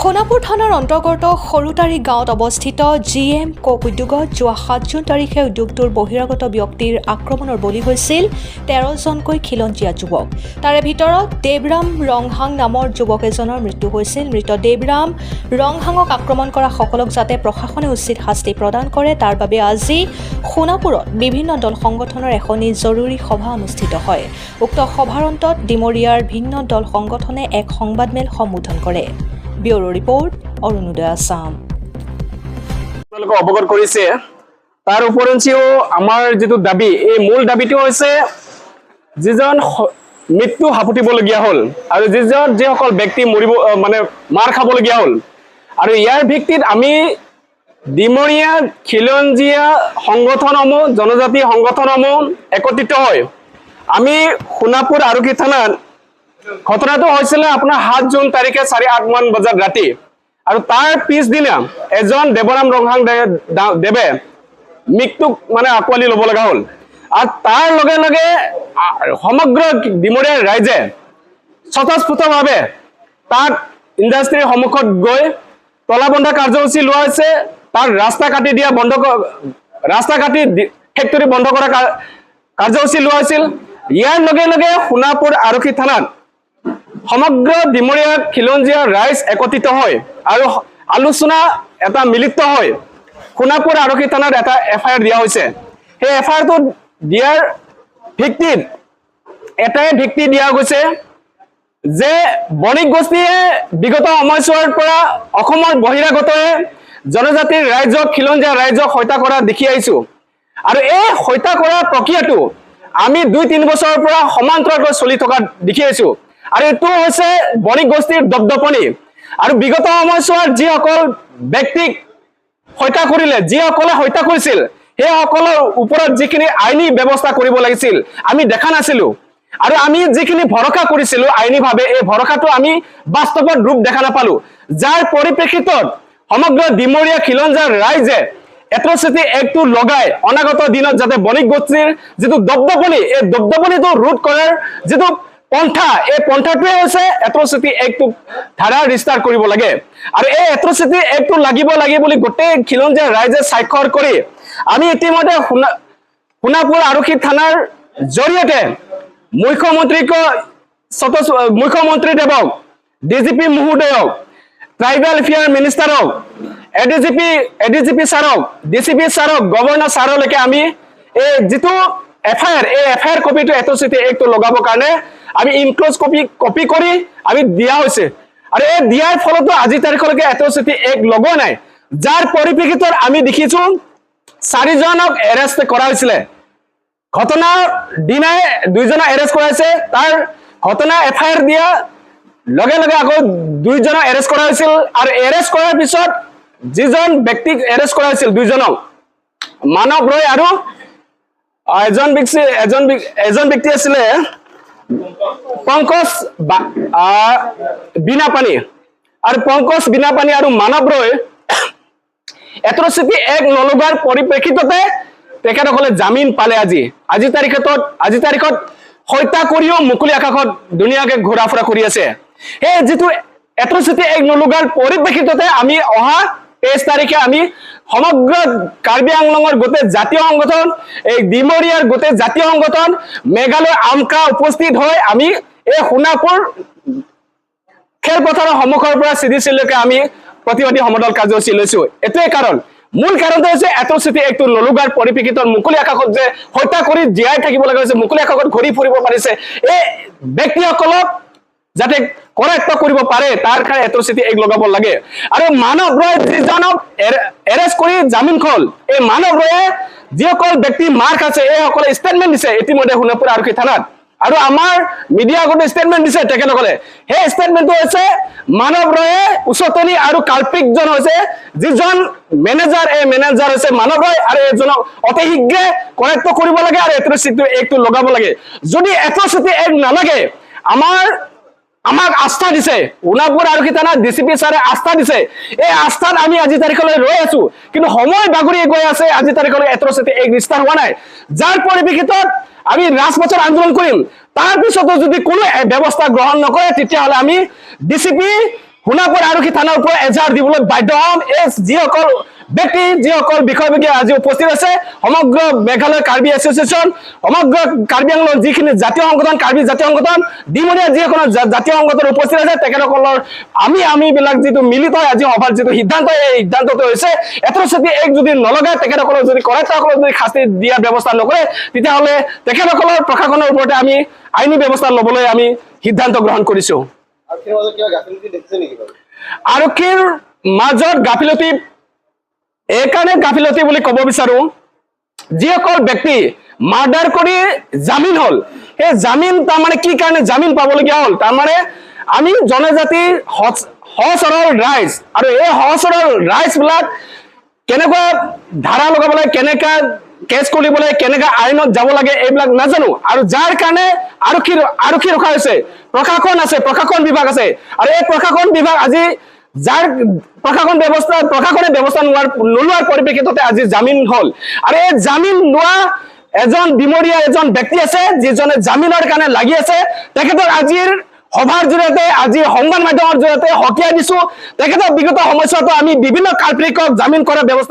সোনাপুৰ থানাৰ অন্তৰ্গত সৰুতাৰী গাঁৱত অৱস্থিত GM কোক উদ্যোগত যোৱা 7 জুন তাৰিখে উদ্যোগটোৰ বহিৰাগত ব্যক্তিৰ আক্ৰমণৰ বলি হৈছিল 13জনকৈ খিলঞ্জীয়া যুৱক। তাৰে ভিতৰত দেৱৰাম ৰংহাং নামৰ যুৱক এজনৰ মৃত্যু হৈছিল। মৃত দেৱৰাম ৰংহাঙক আক্ৰমণ কৰা সকলক যাতে প্ৰশাসনে উচিত শাস্তি প্ৰদান কৰে তাৰ বাবে আজি সোনাপুৰত বিভিন্ন দল সংগঠনৰ এখনি জৰুৰী সভা অনুষ্ঠিত হয়। উক্ত সভাৰ অন্তত ডিমৰীয়াৰ ভিন্ন দল সংগঠনে এক সংবাদমেল সম্বোধন কৰে। Bureau report Arunodoi Assam. অৱগত কৰিছে তাৰ উপৰঞ্চিও আমাৰ যেটো দাবী এই মূল দাবীটো হৈছে যিজন মৃত্যু হাপতিবলগীয়া হ'ল আৰু যিসকল ব্যক্তি মৰিব মানে মাৰ খাবলগীয়া হ'ল আৰু ইয়াৰ ভিত্তিত আমি ডিমৰীয়া খিলঞ্জীয়া সংগঠনসমূহ জনজাতি সংগঠনসমূহ একত্ৰিত হয় আমি সোনাপুৰ আৰক্ষী থানাত ঘটনাটো হৈছিল আপোনাৰ 7 জুন তাৰিখে 8:30 মান বজাত ৰাতি আৰু তাৰ পিছদিনা এজন দেৱৰাম ৰংহাং দেৱে মৃত্যুক মানে আকোৱালি ল'ব লগা হ'ল আৰু তাৰ লগে লগে সমগ্ৰ ডিমৰীয়া ৰাইজে স্বতঃস্ফূৰ্তভাৱে তাত ইণ্ডাষ্ট্ৰীৰ সন্মুখত গৈ তলাবন্ধা কাৰ্যসূচী লোৱা হৈছে। তাৰ ৰাস্তা কাটি দিয়া ৰাস্তা কাটি ফেক্টৰী বন্ধ কৰা কাৰ্যসূচী লোৱা হৈছিল। ইয়াৰ লগে লগে সোনাপুৰ আৰক্ষী থানাত সমগ্ৰ ডিমৰীয়া খিলঞ্জীয়া ৰাইজ একত্ৰিত হয় আৰু আলোচনা এটা মিলিত হয় সোনাপুৰ আৰক্ষী থানাত এটা FIR দিয়া হৈছে। সেই FIRটো দিয়াৰ ভিত্তিত এটাই ভিত্তি দিয়া গৈছে যে বণিক গোষ্ঠীয়ে বিগত সময়ছোৱাৰ পৰা অসমৰ বহিৰাগতয়ে জনজাতিৰ ৰাইজক খিলঞ্জীয়া ৰাইজক হত্যা কৰা দেখি আহিছো আৰু এই হত্যা কৰা প্ৰক্ৰিয়াটো আমি 2-3 বছৰৰ পৰা সমান্তৰালকৈ চলি থকা দেখি আহিছো আৰু এটো হৈছে বণিক গোষ্ঠীৰ দপদপনি আৰু বিগত সময়ছোৱাৰ যিসকল ব্যক্তিক হত্যা কৰিলে যিসকলে হত্যা কৰিছিল সেই সকলৰ ওপৰত যিখিনি আইনী ব্যৱস্থা কৰিব লাগিছিল আমি দেখা নাছিলো আৰু আমি যিখিনি ভৰসা কৰিছিলো আইনীভাৱে এই ভৰসাটো আমি বাস্তৱত ৰূপ দেখা নাপালো যাৰ পৰিপ্ৰেক্ষিতত সমগ্ৰ ডিমৰীয়া খিলঞ্জীয়া ৰাইজে এট্ৰচিটি এক্টটো লগাই অনাগত দিনত যাতে বণিক গোষ্ঠীৰ যেটো দপদপনি এই দপদপনিটো ৰোধ কৰাৰ যেটো পন্থা এই পন্থাটোৱে হৈছে এট্ৰচিটি এক্টটো ধাৰা ৰিষ্টাৰ্ট কৰিব লাগে আৰু এই এট্ৰচিটি এক্টটো লাগিব বুলি গোটেই খিলঞ্জীয়া ৰাইজে স্বাক্ষৰ কৰি আমি ইতিমধ্যে সোনাপুৰ আৰক্ষী থানাৰ জৰিয়তে মুখ্যমন্ত্ৰী দেৱক DGP মহোদয়ক ট্ৰাইবেল এফেয়াৰ মিনিষ্টাৰক ADGP ছাৰক DCP ছাৰক গভৰ্ণৰ ছাৰলৈকে আমি এই যেটো FIR কপিটো এট্ৰচিটি এক্টটো লগাবৰ কাৰণে আমি ইনক্লোজ কপি কৰি আমি দিয়া হৈছে আৰু এই দিয়াৰ ফলতো আজি তাৰিখলৈকে এট্ৰচিটি এক্ট লগোৱা নাই যাৰ পৰিপ্ৰেক্ষিতত আমি দেখিছো 4 জনক এৰেষ্ট কৰা হৈছিল ঘটনাৰ দিনাই 2 জনক এৰেষ্ট কৰা হৈছে তাৰ ঘটনা FIR দিয়া লগে লগে আকৌ 2 জনক এৰেষ্ট কৰা হৈছিল আৰু এৰেষ্ট কৰাৰ পিছত যিজন ব্যক্তিক এৰেষ্ট কৰা হৈছিল 2 জনক মানৱ ৰয় আৰু এজন ব্যক্তি আছিল পংকজ বিনাপানী আৰু পংকজ বিনাপানী আৰু মানৱ ৰয় এট্ৰচিটি এক্ট নলগাৰ পৰিপ্ৰেক্ষিততে তেখেতসকলে জামিন পালে আজি তাৰিখত হত্যা কৰিও মুকলি আকাশত দুনিয়াকে ঘূৰা ফুৰা কৰি আছে। এই যেটো এট্ৰচিটি এক্ট নলগাৰ পৰিপ্ৰেক্ষিততে আমি অহা 23 তাৰিখে আমি সমগ্ৰ কাৰ্বি আংলঙৰ গোটেই জাতীয় সংগঠন এই ডিমৰীয়াৰ গোটেই জাতীয় সংগঠন মেঘালয় আমকা উপস্থিত হৈ আমি এই সোনাপুৰ খেলপথাৰৰ সন্মুখৰ পৰা CDC-লৈকে আমি প্ৰতিবাদী সমদল কাৰ্যসূচী লৈছো। এটোৱে মূল কাৰণটো হৈছে এট্ৰচিটি এক্টটো নলগাৰ পৰিপ্ৰেক্ষিতত মুকলি আকাশত যে হত্যা কৰি জীয়াই থাকিব লগা হৈছে মুকলি আকাশত ঘূৰি ফুৰিব পাৰিছে এই ব্যক্তিসকলক যাতে কৰেক্ট কৰিব পাৰে তাৰ কাৰণে এট্ৰচিটি এক্ট লগাব লাগে আৰু মানৱ ৰয় যিজনক এৰেষ্ট কৰি জামিন খল এই মানৱ ৰয়ে যিসকল ব্যক্তি মাৰ খাইছে এই সকলে ষ্টেটমেন্ট দিছে ইতিমধ্যে সোনাপুৰ আৰক্ষী থানাত আৰু আমাৰ মিডিয়া আগতে ষ্টেটমেন্ট দিছে তেখেতসকলে সেই ষ্টেটমেন্টটো হৈছে মানৱ ৰয়ে উচতনি আৰু কাল্পিকজন হৈছে যিজন মেনেজাৰ এই মেনেজাৰ হৈছে মানৱ ৰয় আৰু এজনক অতি শীঘ্ৰে কৰেক্ট কৰিব লাগে আৰু এট্ৰচিটি এক্টটো লগাব লাগে যদি এট্ৰচিটি এক্ট নালাগে আমাক আস্থা দিছে সোনাপুৰ আৰক্ষী থানা DCP ছাৰে আস্থা দিছে এই আস্থাত আমি আজি তাৰিখলৈ ৰৈ আছো কিন্তু সময় বাগৰি গৈ আছে আজি তাৰিখলৈ এট্ৰচিটি এক্ট ৰিষ্টাৰ্ট হোৱা নাই যাৰ পৰিপ্ৰেক্ষিতত আমি ৰাজপথৰ আন্দোলন কৰিম তাৰ পিছতো যদি কোনো ব্যৱস্থা গ্ৰহণ নকৰে তেতিয়াহলে আমি DCP সোণাপুৰ আৰক্ষী থানাৰ ওপৰত এজাহাৰ দিবলৈ বাধ্য হ'ম। এই যিসকল ব্যক্তি যিসকল বিষয়ববীয়া আজি উপস্থিত আছে, সমগ্ৰ মেঘালয় কাৰ্বি এছ'চিয়েশ্যন, সমগ্ৰ কাৰ্বি আংলঙৰ যিখিনি জাতীয় সংগঠন, কাৰ্বি জাতীয় সংগঠন, ডিমৰীয়া যিসকল জাতীয় সংগঠন উপস্থিত আছে, তেখেতসকলৰ আমিবিলাক যিটো মিলিত হয় আজি সভাৰ যিটো সিদ্ধান্ত, এই সিদ্ধান্তটো হৈছে এট্ৰচিটি এক্ট যদি নলগায়, তেখেতসকলক যদি কৰায়ত্বসকলক যদি শাস্তি দিয়াৰ ব্যৱস্থা নকৰে, তেতিয়াহ'লে তেখেতসকলৰ প্ৰশাসনৰ ওপৰতে আমি আইনী ব্যৱস্থা ল'বলৈ আমি সিদ্ধান্ত গ্ৰহণ কৰিছো। আৰক্ষীৰ মাজত গাফিলতি এইকাৰণে গাফিলতি বুলি ক'ব বিচাৰো, যিসকল ব্যক্তি মাৰ্ডাৰ কৰি জামিন হ'ল, সেই জামিন তাৰমানে কি কাৰণে জামিন পাবলগীয়া হ'ল, তাৰমানে আমি জনজাতি সহজ সৰল ৰাইজ, আৰু এই সহজ সৰল ৰাইজবিলাক কেনেকুৱা ধাৰা লগাব লাগে, কেনেকা কেছ কৰিব লাগে, কেনেকা আইনত যাব লাগে, এইবিলাক নাজানো। আৰু যাৰ কাৰণে আৰক্ষী ৰখা হৈছে, প্ৰশাসন আছে, প্ৰশাসন বিভাগ আছে, আৰু এই প্ৰশাসন বিভাগ আজি যাৰ প্ৰশাসনে ব্যৱস্থা নোলোৱাৰ পৰিপ্ৰেক্ষিততে আজি জামিন হ'ল। আৰু এই জামিন লোৱা এজন ডিমৰীয়া এজন ব্যক্তি আছে, যিজনে জামিনৰ কাৰণে লাগি আছে। তেখেতক আজিৰ সভাৰ জৰিয়তে, আজিৰ সংবাদ মাধ্যমৰ জৰিয়তে সকীয়াই দিছো, তেখেতক বিগত সময়ছোৱাতো আমি বিভিন্ন কাল্পনিকক জামিন কৰাৰ ব্যৱস্থা